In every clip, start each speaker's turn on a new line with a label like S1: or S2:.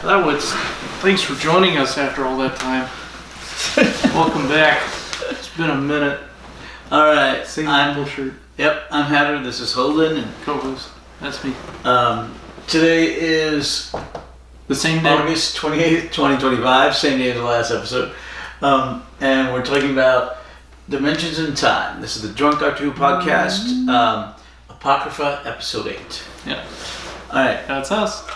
S1: Thanks for joining us after all that time. Welcome back. It's been a minute.
S2: All right.
S1: Single shirt.
S2: Yep, I'm Hatter. This is Holden. And
S1: co-host. That's me.
S2: Today is
S1: the same day.
S2: August 28th, 2025. Same day as the last episode. And we're talking about Dimensions in Time. This is the Drunk Doctor Who podcast. Apocrypha, episode 8.
S1: Yeah.
S2: All right.
S1: That's us.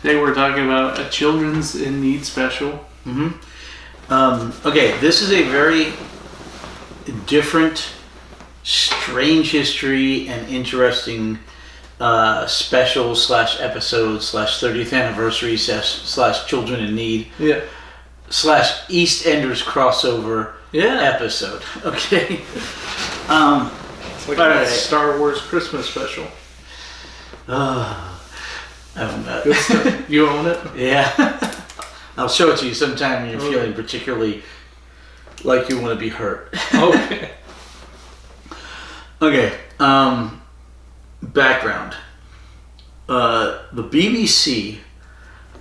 S1: Today we're talking about a Children's in Need special.
S2: Okay, this is a very different, strange history and interesting special / episode / 30th anniversary / Children in Need.
S1: Yeah.
S2: / EastEnders crossover episode. Okay.
S1: It's like a Star Wars Christmas special.
S2: I own that.
S1: Good stuff. You own it?
S2: Yeah. I'll show it to you sometime when you're feeling particularly like you want to be hurt.
S1: Okay.
S2: Okay. Background. The BBC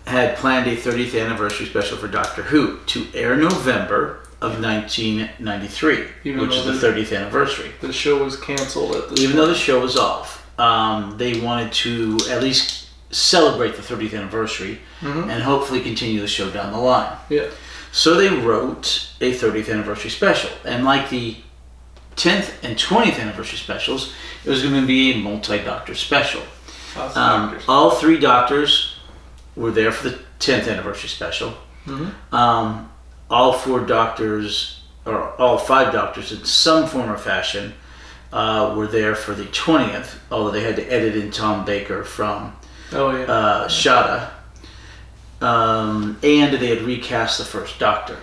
S2: had planned a 30th anniversary special for Doctor Who to air November of 1993, which is the 30th anniversary.
S1: The show was canceled at this
S2: Even
S1: point.
S2: though the show was off, they wanted to at least celebrate the 30th anniversary and hopefully continue the show down the line.
S1: Yeah.
S2: So they wrote a 30th anniversary special. And like the 10th and 20th anniversary specials, it was going to be a multi-doctor special. All 3 doctors were there for the 10th anniversary special. All 4 doctors, or all 5 doctors in some form or fashion, were there for the 20th, although they had to edit in Tom Baker from Shada. And they had recast the first Doctor.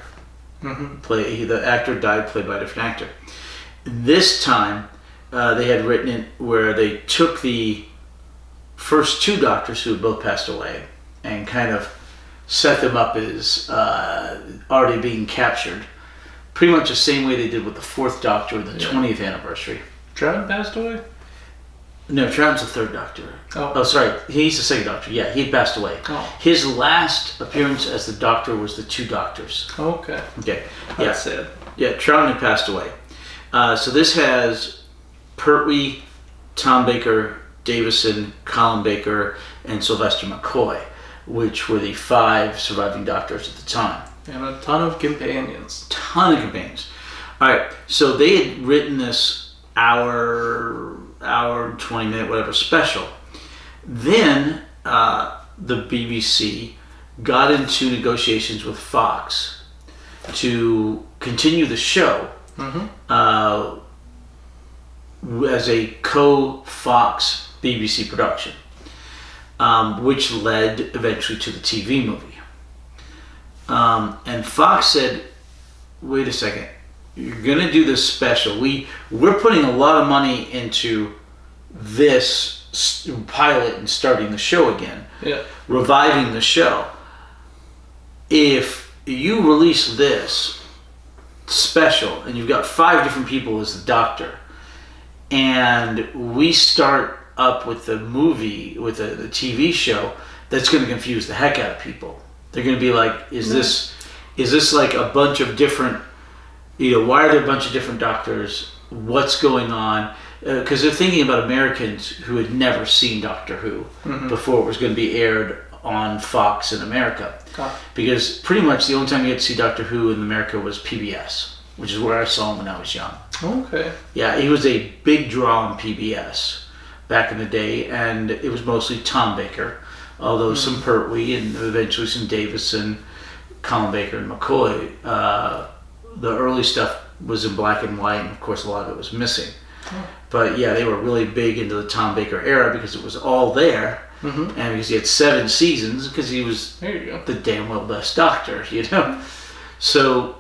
S2: The actor died, played by a different actor. This time, they had written it where they took the first 2 doctors who had both passed away and kind of set them up as already being captured. Pretty much the same way they did with the 4th Doctor in the 20th anniversary.
S1: Troughton passed away?
S2: No, Troughton's the 3rd Doctor. Oh, sorry. He's the 2nd Doctor. Yeah, he had passed away.
S1: Oh.
S2: His last appearance as the Doctor was the 2 Doctors.
S1: Okay.
S2: Okay.
S1: That's sad.
S2: Yeah, Troughton had passed away. So this has Pertwee, Tom Baker, Davison, Colin Baker, and Sylvester McCoy, which were the 5 surviving Doctors at the time.
S1: And a ton of companions.
S2: All right, so they had written this hour, 20-minute, whatever, special. Then the BBC got into negotiations with Fox to continue the show as a co-Fox BBC production, which led eventually to the TV movie. And Fox said, wait a second, you're going to do this special. We're putting a lot of money into this pilot and starting the show again, reviving the show. If you release this special and you've got 5 different people as the Doctor, and we start up with the movie, with the TV show, that's going to confuse the heck out of people. They're going to be like, is this like a bunch of different, why are there a bunch of different Doctors? What's going on? Because they're thinking about Americans who had never seen Doctor Who before it was going to be aired on Fox in America. Because pretty much the only time you get to see Doctor Who in America was PBS, which is where I saw him when I was young.
S1: Okay.
S2: Yeah, he was a big draw on PBS back in the day, and it was mostly Tom Baker, although some Pertwee and eventually some Davison, Colin Baker, and McCoy. The early stuff was in black and white, and of course a lot of it was missing. But yeah, they were really big into the Tom Baker era because it was all there, and because he had 7 seasons, because he was the damn well best Doctor, So,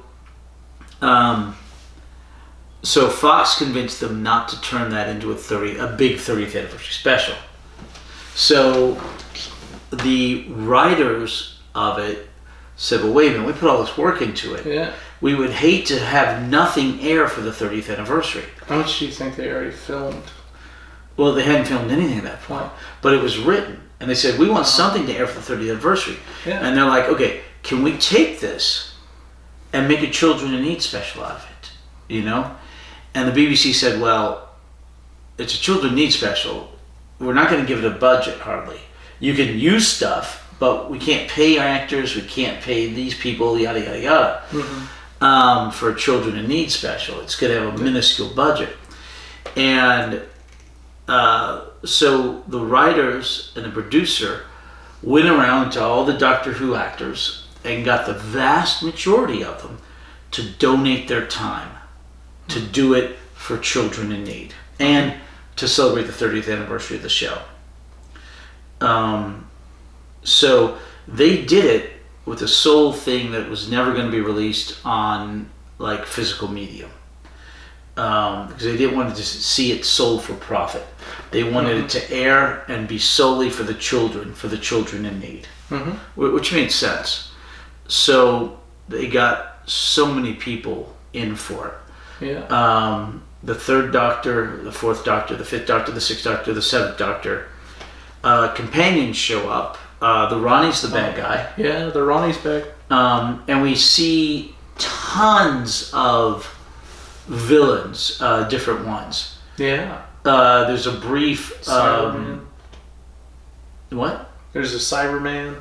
S2: so Fox convinced them not to turn that into a big 30th anniversary special. So the writers of it said, well, wait a minute, we put all this work into it.
S1: Yeah.
S2: We would hate to have nothing air for the 30th anniversary.
S1: How much do you think they already filmed?
S2: Well, they hadn't filmed anything at that point. But it was written. And they said, we want something to air for the 30th anniversary.
S1: Yeah.
S2: And they're like, okay, can we take this and make a Children in Need special out of it? You know? And the BBC said, well, it's a Children in Need special. We're not going to give it a budget, hardly. You can use stuff, but we can't pay our actors, we can't pay these people, yada, yada, yada. Mm-hmm. For a Children in Need special. It's going to have a minuscule budget. And so the writers and the producer went around to all the Doctor Who actors and got the vast majority of them to donate their time to do it for Children in Need and to celebrate the 30th anniversary of the show. So they did it with a sole thing that was never going to be released on like physical medium. Because they didn't want to just see it sold for profit. They wanted it to air and be solely for the children in need, which made sense. So they got so many people in for it.
S1: Yeah.
S2: The third Doctor, the fourth Doctor, the fifth Doctor, the sixth Doctor, the seventh Doctor. Companions show up. The Ronnie's the bad guy.
S1: Yeah, the Ronnie's back.
S2: And we see tons of villains, different ones.
S1: Yeah.
S2: There's a brief
S1: Cyberman.
S2: What?
S1: There's a Cyberman.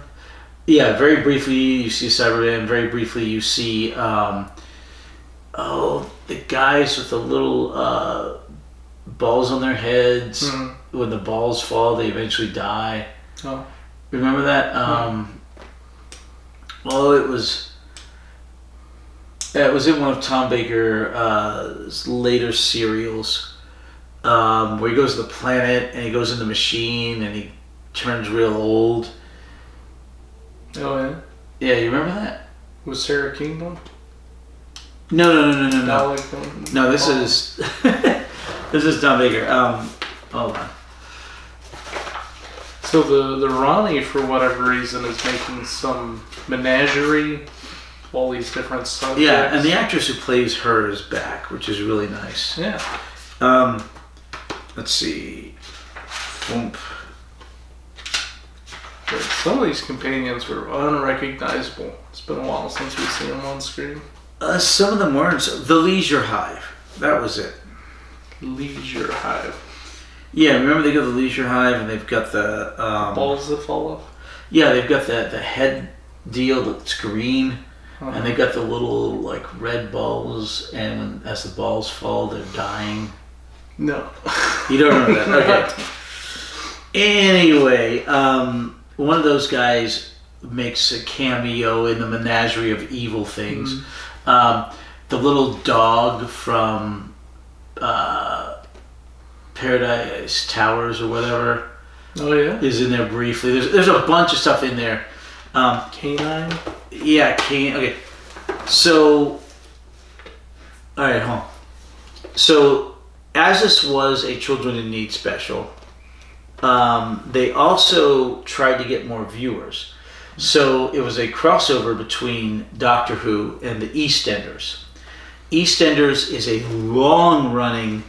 S2: Yeah, very briefly you see Cyberman. Very briefly you see the guys with the little balls on their heads. Mm-hmm. When the balls fall, they eventually die.
S1: Oh,
S2: remember that? Well, it was in one of Tom Baker's later serials, where he goes to the planet and he goes in the machine and he turns real old.
S1: Oh yeah.
S2: Yeah, you remember that?
S1: Was Sarah Kingdom?
S2: No. No, this is this is Tom Baker. Hold on.
S1: So the Ronnie, for whatever reason, is making some menagerie, all these different subjects.
S2: Yeah, and the actress who plays her is back, which is really nice.
S1: Yeah.
S2: Let's see. Boom.
S1: But some of these companions were unrecognizable. It's been a while since we've seen them on screen.
S2: Some of them weren't. The Leisure Hive. That was it.
S1: Leisure Hive.
S2: Yeah, remember they go to the Leisure Hive and they've got the
S1: balls that fall off.
S2: Yeah, they've got the head deal that's green, and they've got the little like red balls, and as the balls fall, they're dying.
S1: No,
S2: you don't remember that. Okay. Anyway, one of those guys makes a cameo in the menagerie of evil things. Mm-hmm. The little dog from Paradise Towers or whatever.
S1: Oh yeah,
S2: is in there briefly. There's a bunch of stuff in there.
S1: Canine.
S2: Yeah, Canine. Okay, so all right, hold on. So as this was a Children in Need special, they also tried to get more viewers. So it was a crossover between Doctor Who and the EastEnders. EastEnders is a long-running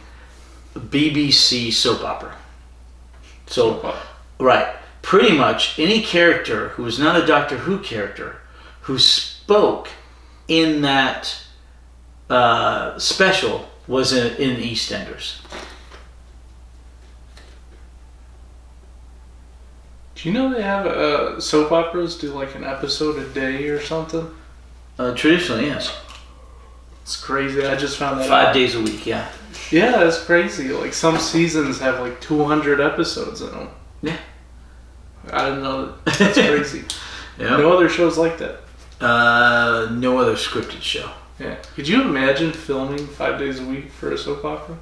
S2: BBC soap opera. So, right, pretty much any character who was not a Doctor Who character who spoke in that special was in EastEnders.
S1: Do you know they have soap operas do like an episode a day or something?
S2: Traditionally, yes.
S1: It's crazy. I just found that
S2: 5 days a week, yeah.
S1: Yeah, that's crazy. Like some seasons have like 200 episodes in them.
S2: Yeah.
S1: I didn't know that. That's crazy.
S2: Yeah.
S1: No other shows like that.
S2: No other scripted show.
S1: Yeah. Could you imagine filming 5 days a week for a soap opera?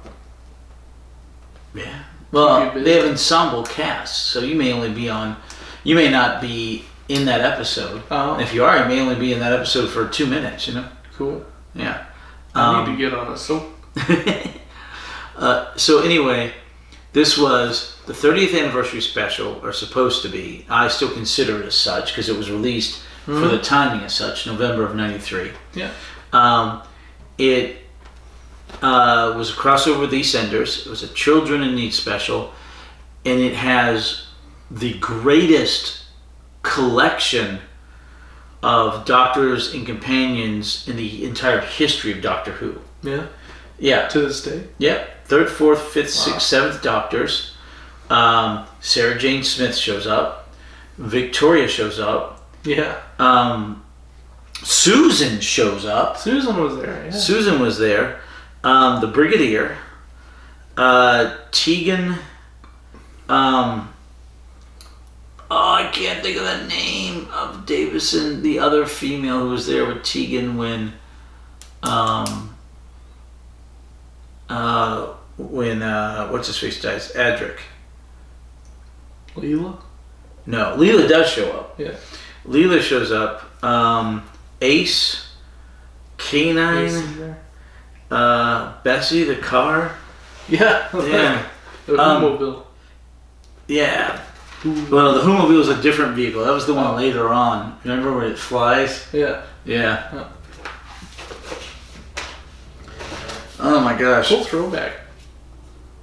S2: Yeah. Well, they have ensemble casts, so you may not be in that episode.
S1: Oh.
S2: And if you are, you may only be in that episode for 2 minutes, you know?
S1: Cool.
S2: Yeah.
S1: I need to get on a soap.
S2: So anyway, this was the 30th anniversary special, or supposed to be. I still consider it as such because it was released for the timing as such, November of '93.
S1: Yeah.
S2: It was a crossover with EastEnders. It was a Children in Need special, and it has the greatest collection of doctors and companions in the entire history of Doctor Who.
S1: Yeah.
S2: Yeah.
S1: To this day.
S2: Yeah. 3rd, 4th, 5th, 6th, 7th Doctors. Sarah Jane Smith shows up. Victoria shows up.
S1: Yeah.
S2: Susan shows up.
S1: Susan was there. Yeah.
S2: Susan was there. The Brigadier. Tegan. I can't think of the name of Davison, the other female who was there with Tegan when what's his face dies? Adric.
S1: Leela?
S2: No, Leela does show up.
S1: Yeah.
S2: Leela shows up. Ace, Canine, Bessie the car.
S1: Yeah.
S2: Yeah.
S1: The Whomobile.
S2: Yeah. Well, the Whomobile is a different vehicle. That was the one later on. Remember when it flies?
S1: Yeah.
S2: Yeah.
S1: Oh.
S2: Oh my gosh.
S1: Cool throwback.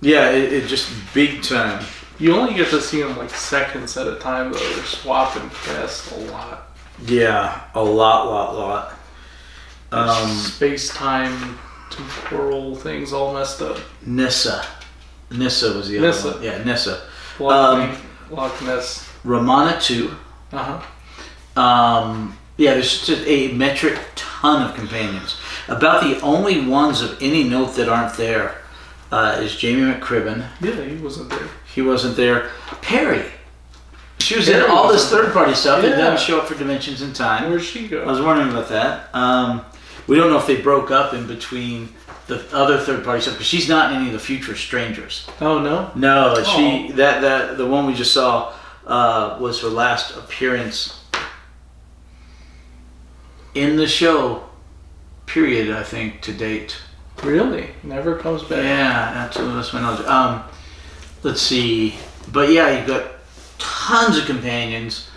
S2: Yeah, it just big time.
S1: You only get to see them like seconds at a time though. They're swapping past a lot.
S2: Yeah, a lot.
S1: Space-time, temporal things all messed up.
S2: Nissa was the other one. Yeah, Nissa.
S1: Loch Ness.
S2: Romana 2.
S1: Uh-huh.
S2: Yeah, there's just a metric ton of companions. About the only ones of any note that aren't there is Jamie McCribbin.
S1: Yeah, he wasn't there.
S2: He wasn't there. Perry. She was
S1: Perry
S2: in all this
S1: wasn't
S2: third-party stuff. It
S1: Yeah.
S2: doesn't show up for Dimensions in Time.
S1: Where'd she go?
S2: I was wondering about that. We don't know if they broke up in between the other third-party stuff because she's not in any of the Future Strangers.
S1: Oh, no?
S2: No, she that the one we just saw was her last appearance in the show. Period. I think to date.
S1: Really? Never comes back.
S2: Yeah, absolutely. That's my knowledge. Let's see. But yeah, you've got tons of companions,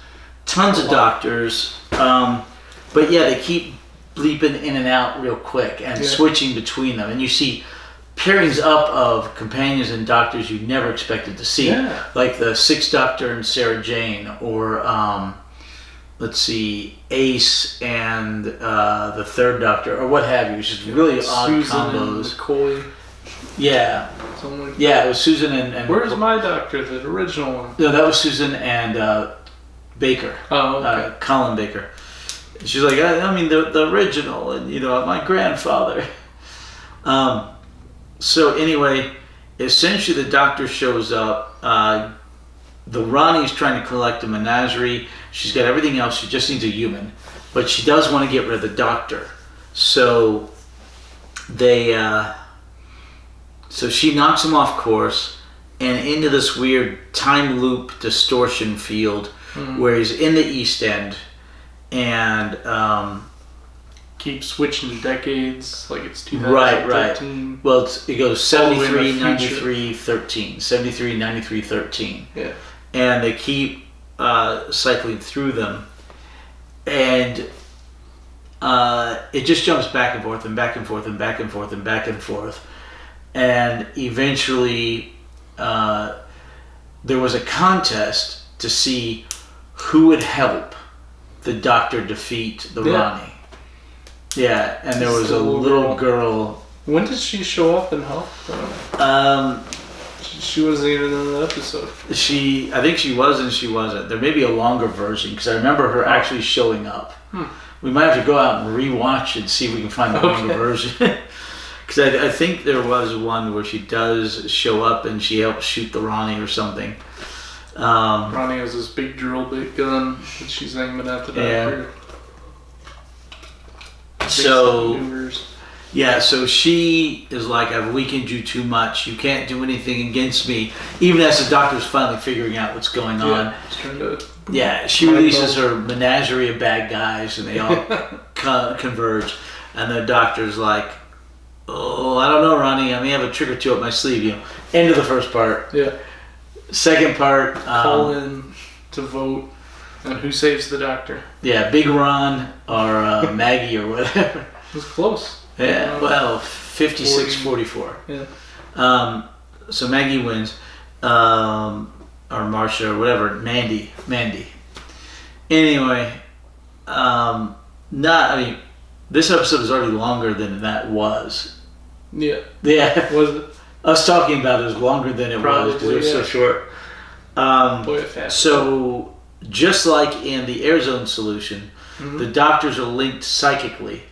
S2: tons of doctors. But yeah, they keep bleeping in and out real quick and switching between them. And you see pairings up of companions and doctors you never expected to see.
S1: Yeah.
S2: Like the 6th Doctor and Sarah Jane, or let's see, Ace and the 3rd Doctor, or what have you. It's just really odd
S1: Susan
S2: combos.
S1: And McCoy.
S2: Yeah.
S1: Someone.
S2: Yeah, it was Susan and
S1: Where's my doctor, the original one?
S2: No, that was Susan and Baker.
S1: Oh, okay.
S2: Colin Baker. She's like, I mean, the original, and my grandfather. So anyway, essentially the Doctor shows up. The Ronnie's trying to collect a menagerie. She's got everything else. She just needs a human, but she does want to get rid of the Doctor. So they. So she knocks him off course and into this weird time loop distortion field where he's in the East End and
S1: keep switching decades like it's 2013.
S2: Right. Well, it goes 73,
S1: the
S2: 93, 13. 73, 93, 13.
S1: Yeah.
S2: And they keep cycling through them. And it just jumps back and forth and back and forth and back and forth and back and forth. And eventually there was a contest to see who would help the Doctor defeat the Ronnie. Yeah, and there was a little girl.
S1: When did she show up and help? She wasn't even in the episode.
S2: I think she was and she wasn't. There may be a longer version because I remember her actually showing up. We might have to go out and rewatch and see if we can find the longer version. Because I think there was one where she does show up and she helps shoot the Ronnie or something.
S1: Ronnie has this big drill bit gun that she's aiming at the Doctor.
S2: So she is like, I've weakened you too much. You can't do anything against me. Even as the Doctor's finally figuring out what's going on. She releases her menagerie of bad guys and they all converge. And the Doctor's like, oh, I don't know, Ronnie. I may have a trick or two up my sleeve. End of the first part.
S1: Yeah.
S2: Second part.
S1: Call in to vote on who saves the Doctor.
S2: Yeah, Big Ron or Maggie or whatever.
S1: It was close.
S2: Yeah, well, 56-44.
S1: Yeah.
S2: So Maggie wins. or Marsha or whatever, Mandy. Anyway, this episode is already longer than that was.
S1: Yeah.
S2: Yeah.
S1: Was it?
S2: Us talking about it is longer than it was because it was so short. So, just like in the air zone solution, the doctors are linked psychically.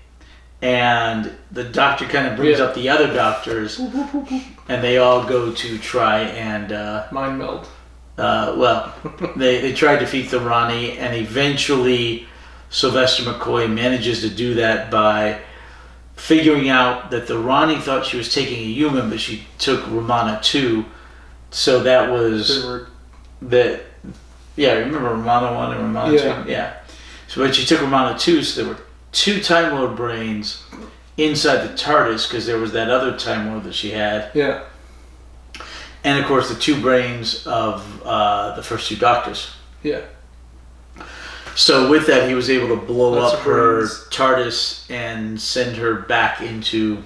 S2: And the doctor kind of brings up the other doctors, and they all go to try and...
S1: mind meld.
S2: They try to defeat the Ronnie, and eventually Sylvester McCoy manages to do that by figuring out that the Ronnie thought she was taking a human, but she took Romana too. So that was remember Romana 1 and Romana 2? Yeah. So but she took Romana 2, so there were 2 Time Lord brains inside the TARDIS because there was that other Time Lord that she had.
S1: Yeah.
S2: And of course the 2 brains of the first 2 Doctors.
S1: Yeah.
S2: So with that, he was able to blow up her TARDIS and send her back into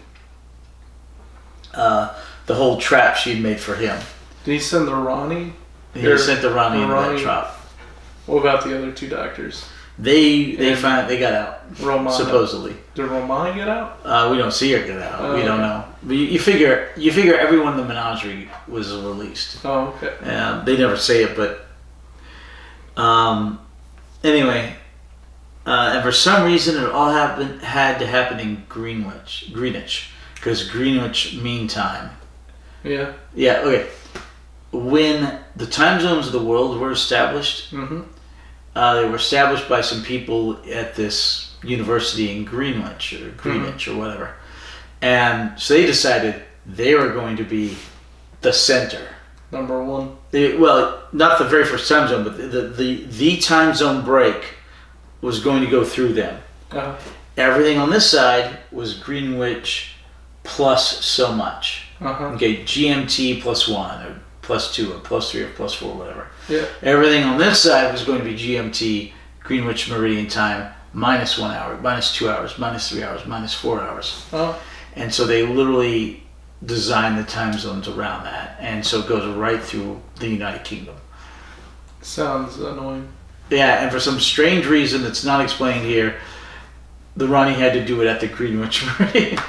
S2: the whole trap she'd made for him.
S1: Did he send the Ronnie?
S2: He sent the Ronnie into that trap.
S1: What about the other 2 doctors?
S2: They got out.
S1: Romana.
S2: Supposedly.
S1: Did Romana get out?
S2: We don't see her get out. We don't know. But you figure everyone in the menagerie was released.
S1: Oh, okay.
S2: They never say it, but anyway, and for some reason it all had to happen in Greenwich, because Greenwich Mean Time.
S1: Yeah.
S2: Yeah. Okay. When the time zones of the world were established, they were established by some people at this university in Greenwich or whatever, and so they decided they were going to be the center.
S1: Number 1.
S2: Not the very first time zone, but the time zone break was going to go through them.
S1: Uh-huh.
S2: Everything on this side was Greenwich plus so much.
S1: Uh-huh.
S2: Okay, GMT plus 1 or plus 2 or plus 3 or plus 4, whatever.
S1: Yeah.
S2: Everything on this side was going to be GMT, Greenwich Meridian Time, minus 1 hour, minus 2 hours, minus 3 hours, minus 4 hours.
S1: Oh.
S2: And so they literally design the time zones around that, and so it goes right through the United Kingdom.
S1: Sounds annoying.
S2: Yeah, and for some strange reason that's not explained here, the Ronnie had to do it at the Greenwich Meridian.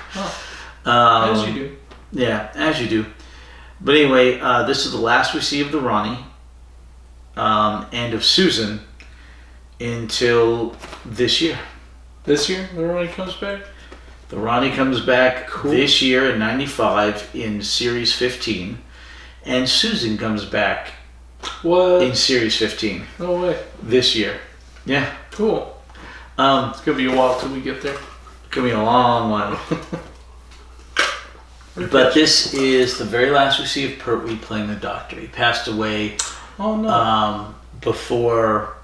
S1: Oh. As you do.
S2: Yeah, as you do. But anyway, this is the last we see of the Ronnie and of Susan until this year.
S1: This year, the Ronnie comes back?
S2: The Ronnie comes back this year in 95 in Series 15, and Susan comes back in Series 15.
S1: No way.
S2: This year. Yeah.
S1: Cool. It's going to be a while till we get there.
S2: It's going to be a long while. But this is the very last we see of Pertwee playing the Doctor. He passed away before,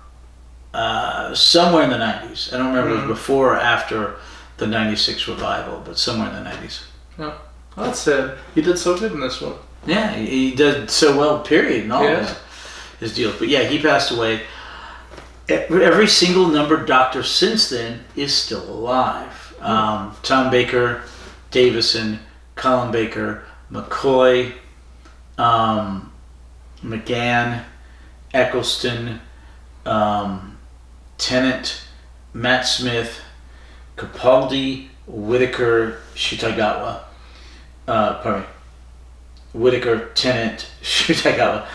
S2: somewhere in the 90s. I don't remember if it was before or after the 96 revival, but somewhere in the 90s.
S1: Yeah. Well, that's sad. He did so good in this one.
S2: Yeah, he did so well, period, in all his deals. But yeah, he passed away. Every single numbered Doctor since then is still alive. Tom Baker, Davison, Colin Baker, McCoy, McGann, Eccleston, Tennant, Matt Smith, Capaldi, Whitaker, Shutagawa. Whitaker, Tennant, Shutagawa.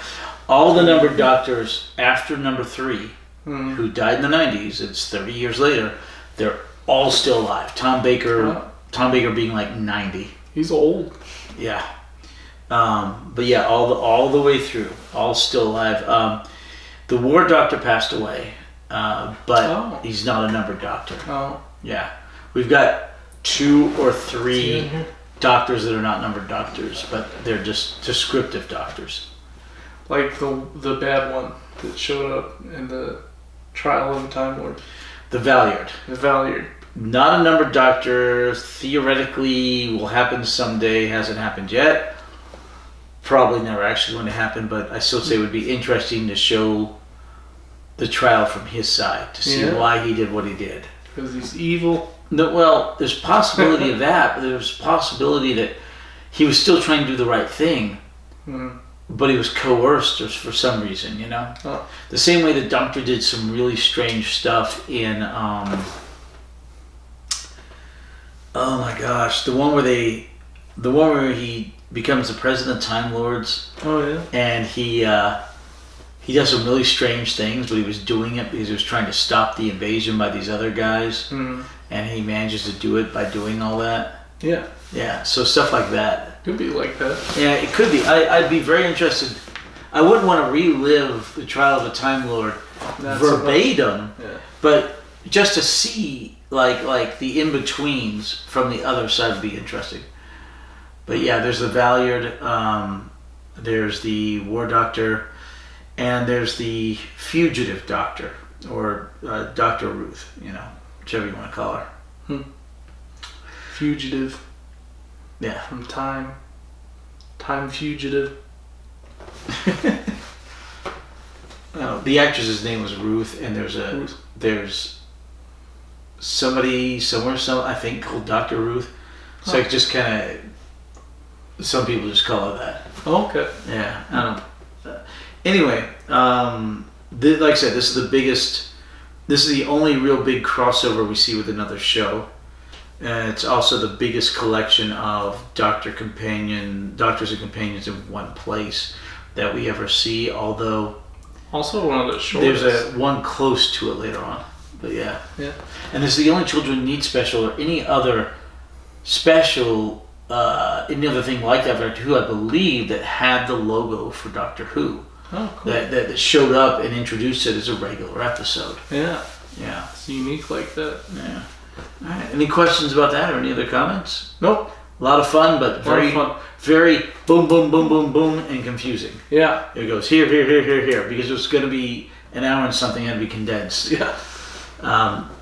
S2: All the numbered Doctors after number 3, who died in the 90s, it's 30 years later, they're all still alive. Tom Baker being like 90.
S1: He's old.
S2: Yeah. But yeah, all the way through, all still alive. The War Doctor passed away, but he's not a numbered Doctor.
S1: Oh.
S2: Yeah. We've got 2 or 3 Doctors that are not numbered Doctors, but they're just descriptive Doctors.
S1: Like the bad one that showed up in the Trial of the Time Lord.
S2: The Valeyard.
S1: The Valeyard.
S2: Not a numbered Doctor. Theoretically will happen someday. Hasn't happened yet. Probably never actually going to happen, but I still say it would be interesting to show the trial from his side to see why he did what he did.
S1: Because he's evil.
S2: No, well, there's possibility of that, but there's possibility that he was still trying to do the right thing, but he was coerced for some reason,
S1: Oh.
S2: The same way the Doctor did some really strange stuff in, oh my gosh, the one where he becomes the president of Time Lords.
S1: Oh yeah.
S2: And he does some really strange things, but he was doing it because he was trying to stop the invasion by these other guys.
S1: Mm.
S2: And he manages to do it by doing all that.
S1: Yeah.
S2: Yeah, so stuff like that.
S1: Could be like that.
S2: Yeah, it could be. I'd be very interested. I wouldn't want to relive the trial of a Time Lord verbatim, but just to see like the in-betweens from the other side would be interesting. But yeah, there's the Valeyard, there's the War Doctor, and there's the Fugitive Doctor, or Dr. Ruth, whichever you want to call her.
S1: Fugitive.
S2: Yeah.
S1: From time. Time fugitive.
S2: The actress's name was Ruth, and there's somebody somewhere, I think, called Dr. Ruth. So it just kind of, some people just call her that.
S1: Oh, okay.
S2: Yeah, I don't know. Anyway, like I said, this is the only real big crossover we see with another show. And it's also the biggest collection of doctors and companions in one place that we ever see, although
S1: also one of the shortest.
S2: There's one close to it later on. But yeah.
S1: Yeah.
S2: And this is the only Children Need special or any other special, any other thing like that for Doctor Who, I believe, that had the logo for Doctor Who.
S1: Oh, cool.
S2: That showed up and introduced it as a regular episode.
S1: Yeah.
S2: Yeah.
S1: It's unique like that.
S2: Yeah. All right. Any questions about that or any other comments?
S1: Nope.
S2: A lot of fun, but very boom, boom, boom, boom, boom, and confusing.
S1: Yeah.
S2: It goes here, because it was going to be an hour and something had to be condensed.
S1: Yeah.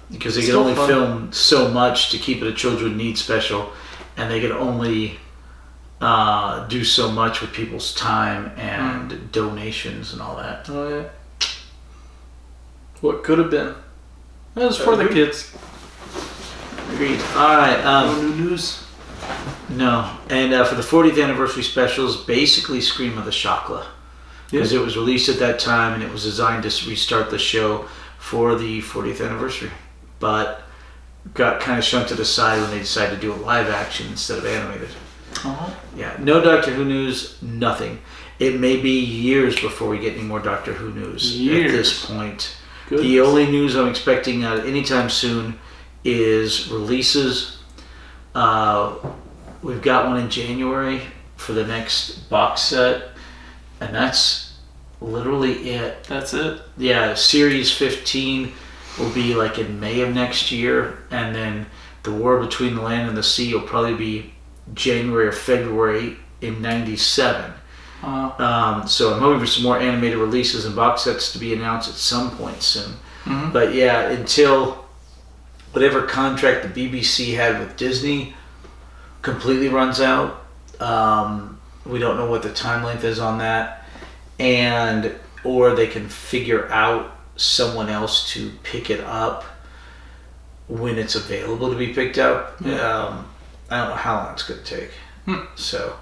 S2: Because they could only film so much to keep it a Children Need special, and they could only do so much with people's time and donations and all that.
S1: Oh yeah. What could have been? That was for the kids.
S2: Agreed. All right.
S1: No new news.
S2: No. And for the 40th anniversary specials, basically Scream of the Shakla. Because it was released at that time and it was designed to restart the show for the 40th anniversary. But got kind of shunted aside when they decided to do a live action instead of animated.
S1: Uh-huh.
S2: Yeah. No Doctor Who news, nothing. It may be years before we get any more Doctor Who news at this point. Goodness. The only news I'm expecting anytime soon is releases. We've got one in January for the next box set, and that's literally it.
S1: That's it?
S2: Yeah, Series 15 will be like in May of next year, and then The War Between the Land and the Sea will probably be January or February in 97. So I'm hoping for some more animated releases and box sets to be announced at some point soon. Mm-hmm. But yeah, until whatever contract the BBC had with Disney completely runs out, we don't know what the time length is on that, or they can figure out someone else to pick it up when it's available to be picked up. I don't know how long it's going to take. So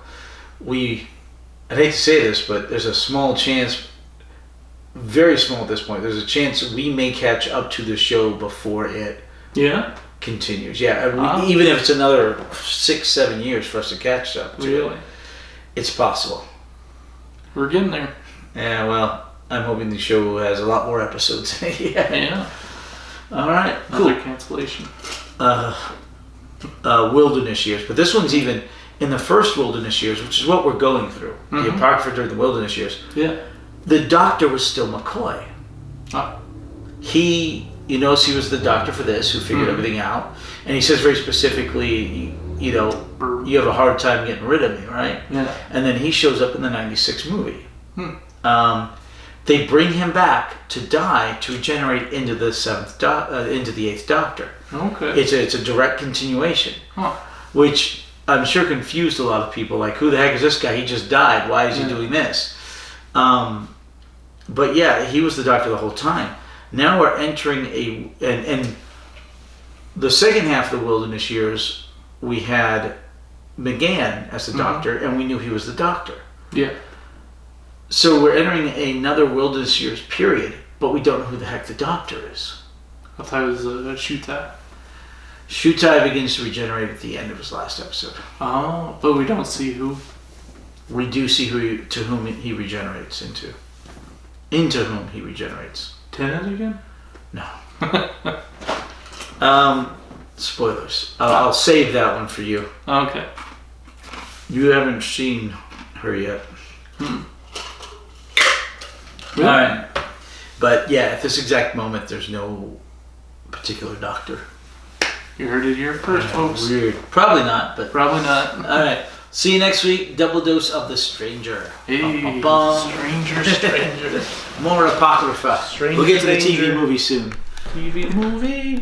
S2: I'd hate to say this, but there's a small chance, very small at this point, there's a chance we may catch up to the show before it continues. Yeah, even if it's another 6-7 years for us to catch up to it, it's possible.
S1: We're getting there.
S2: Yeah, well, I'm hoping the show has a lot more episodes.
S1: Yeah.
S2: All right,
S1: another
S2: cool.
S1: cancellation.
S2: Wilderness Years, but this one's even in the first Wilderness Years, which is what we're going through. Mm-hmm. The Apocrypha during the Wilderness Years. Yeah. The Doctor was still McCoy. He was the Doctor for this, who figured everything out, and he says very specifically, you have a hard time getting rid of me, right? Yeah. And then he shows up in the '96 movie. They bring him back to die to regenerate into the into the Eighth Doctor.
S1: Okay.
S2: It's a direct continuation, which I'm sure confused a lot of people. Like, who the heck is this guy? He just died. Why is he doing this? But yeah, he was the Doctor the whole time. Now we're entering and the second half of the Wilderness Years, we had McGann as the Doctor, and we knew he was the Doctor. Yeah. So we're entering another wilderness years period, but we don't know who the heck the Doctor is.
S1: I thought it was Shutai.
S2: Shutai begins to regenerate at the end of his last episode.
S1: Oh, but we don't see who.
S2: We do see to whom he regenerates into. Into whom he regenerates.
S1: Tenet again?
S2: No. Spoilers. I'll save that one for you.
S1: Okay.
S2: You haven't seen her yet.
S1: Really?
S2: Alright. But yeah, at this exact moment, there's no particular Doctor.
S1: You heard it here first, folks.
S2: Weird. Probably not, but...
S1: Probably not.
S2: Alright. See you next week. Double dose of The Stranger.
S1: Hey, stranger.
S2: More Apocrypha.
S1: Stranger
S2: we'll get to the TV
S1: danger.
S2: movie soon.
S1: TV movie.